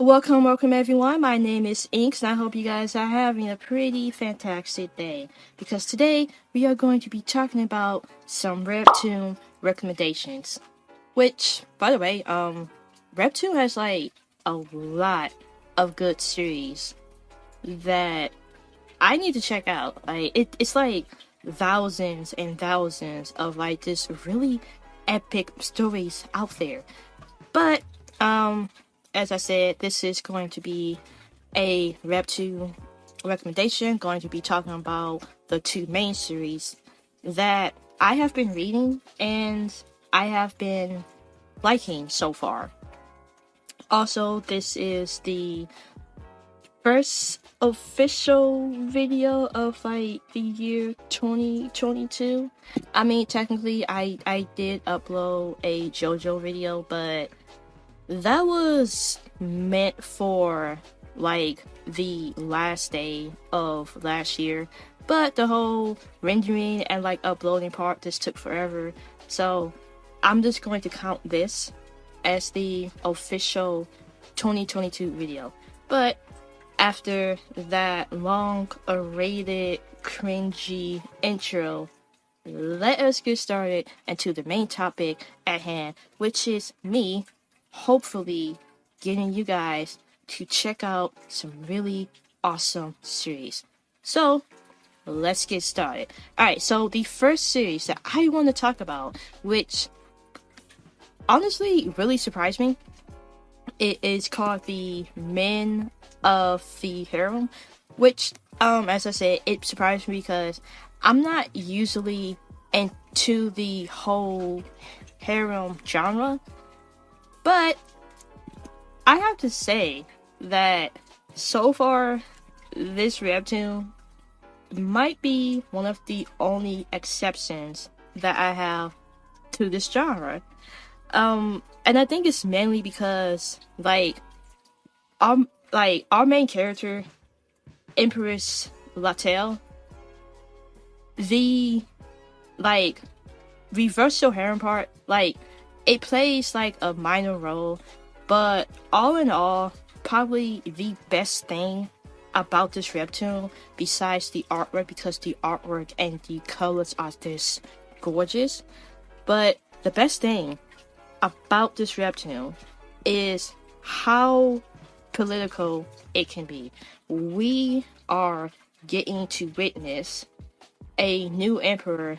Welcome everyone. My name is Inks, and I hope you guys are having a pretty fantastic day. Because today we are going to be talking about some Webtoon recommendations. Which, by the way, Webtoon has like a lot of good series that I need to check out. It's like thousands and thousands of like just really epic stories out there. But as I said, this is going to be a Webtoon recommendation, going to be talking about the two main series that I have been reading and I have been liking so far. Also, this is the first official video of like the year 2022. I mean, technically I did upload a JoJo video, but that was meant for like the last day of last year, but the whole rendering and like uploading part just took forever. So I'm just going to count this as the official 2022 video. But after that long awaited cringy intro, let us get started into the main topic at hand, which is me hopefully getting you guys to check out some really awesome series. So let's get started. Alright, so the first series that I want to talk about, which honestly really surprised me, it is called the Men of the Harem, which as I said, it surprised me because I'm not usually into the whole harem genre. But I have to say that so far, this Webtoon might be one of the only exceptions that I have to this genre. And I think it's mainly because our main character, Empress Latel, the reversal harem part, it plays like a minor role, but all in all, probably the best thing about this Webtoon, besides the artwork, because the artwork and the colors are just gorgeous, but the best thing about this Webtoon is how political it can be. We are getting to witness a new emperor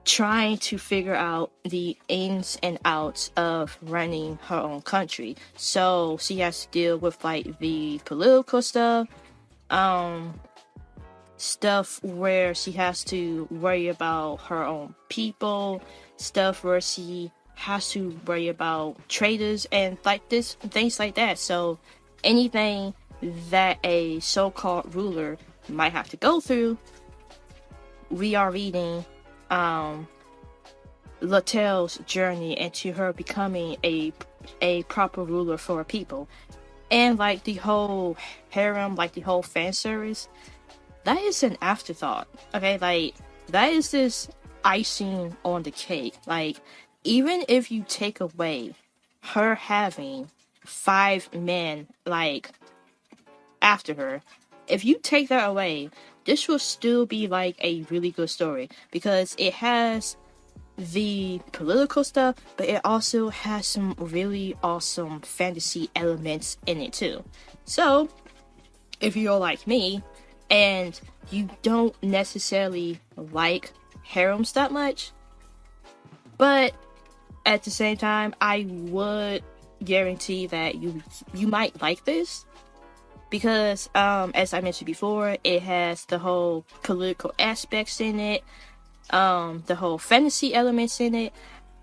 trying to figure out the ins and outs of running her own country. So she has to deal with like the political stuff where she has to worry about her own people, stuff where she has to worry about traders and like this things like that. So anything that a so-called ruler might have to go through, we are reading Latel's journey into her becoming a proper ruler for her people. And like the whole harem, like the whole fan service, that is an afterthought. Okay, like that is this icing on the cake. Like, even if you take away her having 5 men like after her, if you take that away, this will still be like a really good story because it has the political stuff, but it also has some really awesome fantasy elements in it too. So if you're like me and you don't necessarily like harems that much, but at the same time, I would guarantee that you might like this because, as I mentioned before, it has the whole political aspects in it, the whole fantasy elements in it,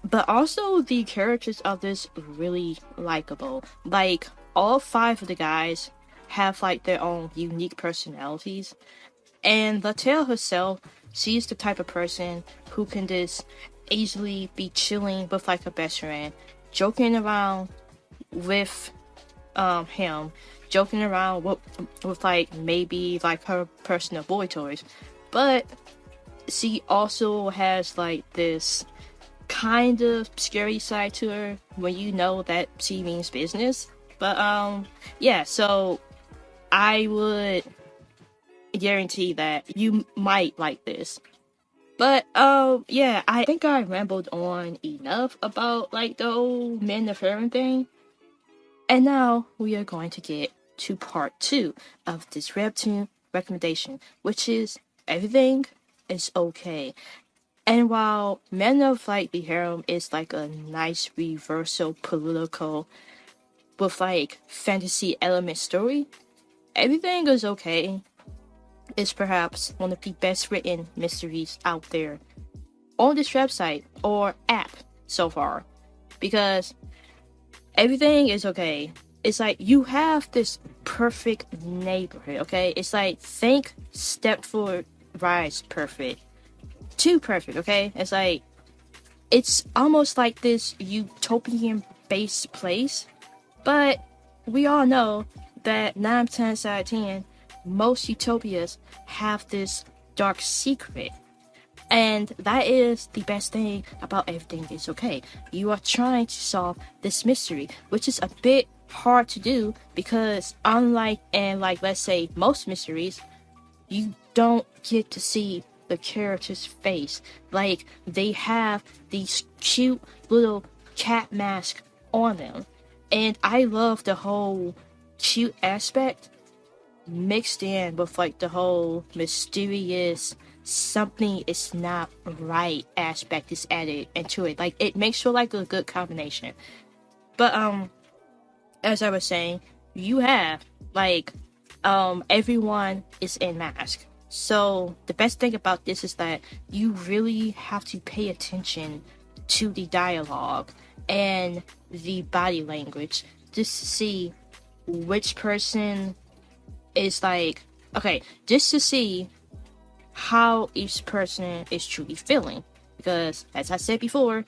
but also the characters of this really likable. Like, all 5 of the guys have like their own unique personalities, and Latel herself, she's the type of person who can just easily be chilling with like a best friend, joking around with him, joking around with like maybe like her personal boy toys, but she also has like this kind of scary side to her when you know that she means business, But yeah, so I would guarantee that you might like this. But yeah, I think I rambled on enough about like the whole men of Heron thing. And now we are going to get to part 2 of this Webtoon recommendation, which is everything is okay. And while Men of like the Harem is like a nice reversal political with like fantasy element story, everything is okay. Is perhaps one of the best written mysteries out there on this website or app so far, because everything is okay. It's like you have this perfect neighborhood, okay? It's like think Stepford Rise perfect. Too perfect, okay? It's like it's almost like this utopian based place, but we all know that 9 times out of 10, most utopias have this dark secret. And that is the best thing about everything is okay. You are trying to solve this mystery, which is a bit hard to do because unlike in like let's say most mysteries, you don't get to see the character's face. Like they have these cute little cat mask on them. And I love the whole cute aspect mixed in with like the whole mysterious something is not right aspect is added into it. Like it makes for like a good combination. But as I was saying, you have like everyone is in mask. So the best thing about this is that you really have to pay attention to the dialogue and the body language just to see which person is like okay, just to see how each person is truly feeling, because as I said before,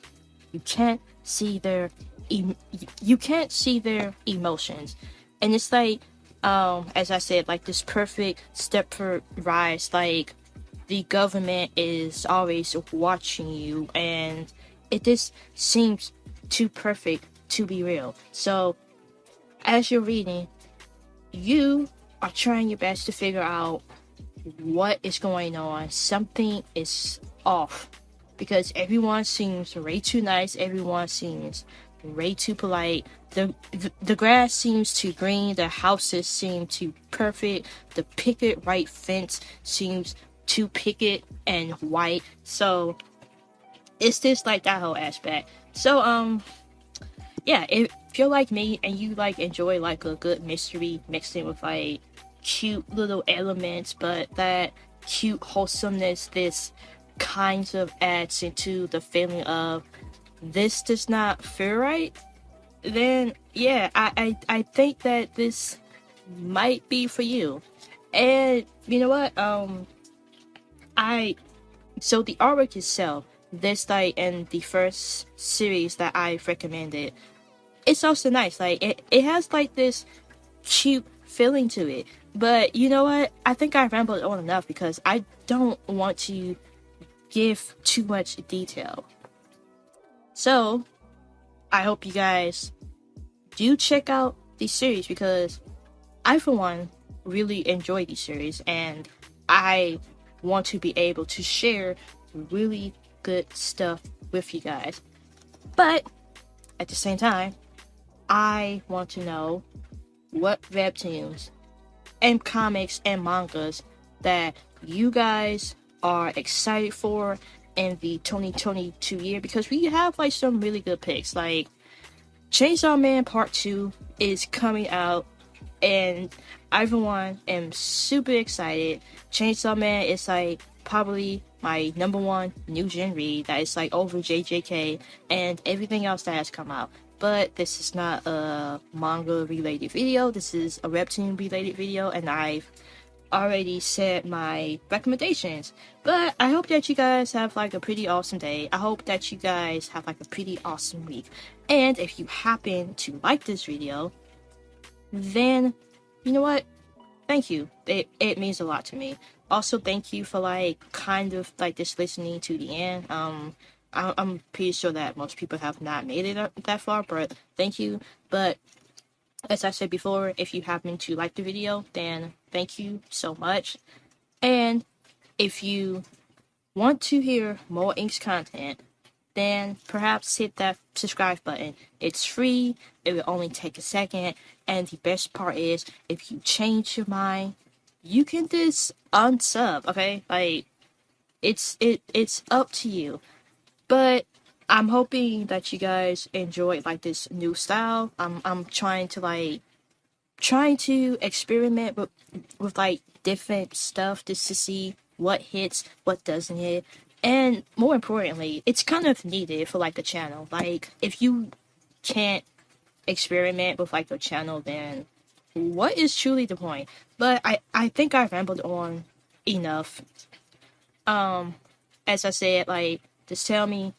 you can't see their you can't see their emotions. And it's like as I said, like this perfect step for rise, like the government is always watching you and it just seems too perfect to be real. So as you're reading, you are trying your best to figure out what is going on. Something is off because everyone seems way too nice. Everyone seems way too polite. The grass seems too green. The houses seem too perfect. The picket white fence seems too picket and white. So it's just like that whole aspect. So yeah, if you're like me and you like enjoy like a good mystery mixed in with like cute little elements, but that cute wholesomeness this kind of adds into the feeling of this does not feel right, then yeah, I think that this might be for you. And you know what? So the artwork itself, this like in the first series that I've recommended, it's also nice. Like it has like this cute feeling to it. But you know what? I think I rambled on enough because I don't want to give too much detail. So I hope you guys do check out the series because I, for one, really enjoy the series and I want to be able to share really good stuff with you guys. But at the same time, I want to know what webtoons and comics and mangas that you guys are excited for in the 2022 year, because we have like some really good picks. Like Chainsaw Man Part 2 is coming out and I for one am super excited. Chainsaw Man is like probably my number one new gen read that is like over JJK and everything else that has come out. But this is not a manga related video, this is a webtoon related video, and I've already said my recommendations. But I hope that you guys have like a pretty awesome day. I hope that you guys have like a pretty awesome week. And if you happen to like this video, then you know what? Thank you. It means a lot to me. Also, thank you for like kind of like just listening to the end. I'm pretty sure that most people have not made it that far, but thank you. But As I said before, if you happen to like the video, then thank you so much. And if you want to hear more Inks content, then perhaps hit that subscribe button. It's free, it will only take a second, and the best part is, if you change your mind, you can just unsub, okay? Like, it's up to you. But I'm hoping that you guys enjoy like this new style. I'm trying to experiment with like different stuff just to see what hits, what doesn't hit. And more importantly, it's kind of needed for like the channel. Like, if you can't experiment with like the channel, then what is truly the point? But I think I rambled on enough. As I said, like, just tell me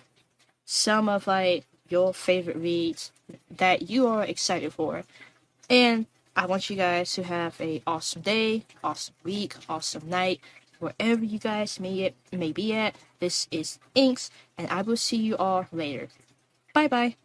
some of like your favorite reads that you are excited for. And I want you guys to have a awesome day, awesome week, awesome night, wherever you guys may be at. This is Inks, and I will see you all later. Bye bye.